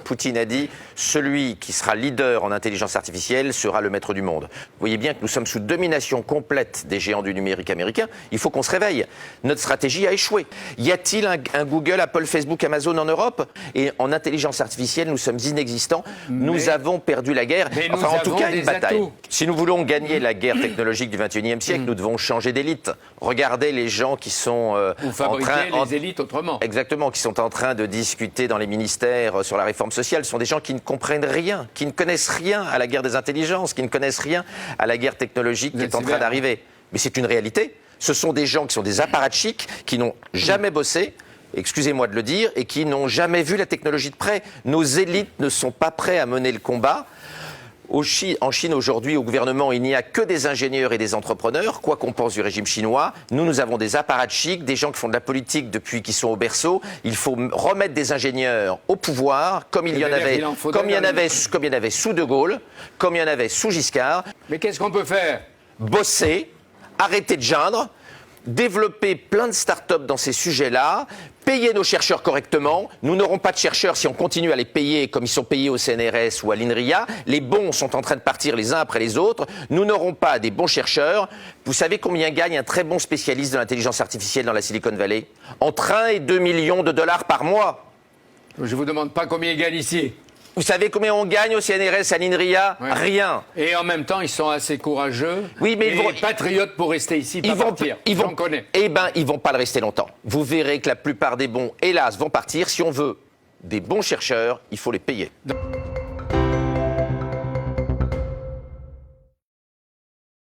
Poutine a dit « Celui qui sera leader en intelligence artificielle sera le maître du monde ». Vous voyez bien que nous sommes sous domination complète des géants du numérique américain. Il faut qu'on se réveille. Notre stratégie a échoué. Y a-t-il un Google, Apple, Facebook, Amazon en Europe? Et en intelligence artificielle, nous sommes inexistants. Nous avons perdu la guerre. Enfin, en tout cas, une bataille. Si nous voulons gagner la guerre technologique du XXIe siècle, nous devons changer d'élite. Regardez les gens qui sont les élites autrement. Exactement, qui sont en train de discuter dans les ministères sur la réforme sociale. Ce sont des gens qui ne comprennent rien, qui ne connaissent rien à la guerre des intelligences, qui ne connaissent rien à la guerre technologique qui est en train d'arriver. Mais c'est une réalité. Ce sont des gens qui sont des apparatchiks, qui n'ont jamais bossé, excusez-moi de le dire, et qui n'ont jamais vu la technologie de près. Nos élites ne sont pas prêts à mener le combat. En Chine, aujourd'hui, au gouvernement, il n'y a que des ingénieurs et des entrepreneurs, quoi qu'on pense du régime chinois. Nous avons des apparatchiks, des gens qui font de la politique depuis qu'ils sont au berceau. Il faut remettre des ingénieurs au pouvoir, comme il y en avait sous De Gaulle, comme il y en avait sous Giscard. Mais qu'est-ce qu'on peut faire? Bosser, arrêter de geindre, développer plein de start-up dans ces sujets-là, payer nos chercheurs correctement. Nous n'aurons pas de chercheurs si on continue à les payer comme ils sont payés au CNRS ou à l'INRIA. Les bons sont en train de partir les uns après les autres. Nous n'aurons pas des bons chercheurs. Vous savez combien gagne un très bon spécialiste de l'intelligence artificielle dans la Silicon Valley? Entre 1 et 2 millions de dollars par mois. Je ne vous demande pas combien il gagne ici. Vous savez combien on gagne au CNRS, à l'INRIA? Ouais. Rien. Et en même temps, ils sont assez courageux et patriotes pour rester ici, pas partir. J'en connais. Eh bien, ils ne vont pas le rester longtemps. Vous verrez que la plupart des bons, hélas, vont partir. Si on veut des bons chercheurs, il faut les payer.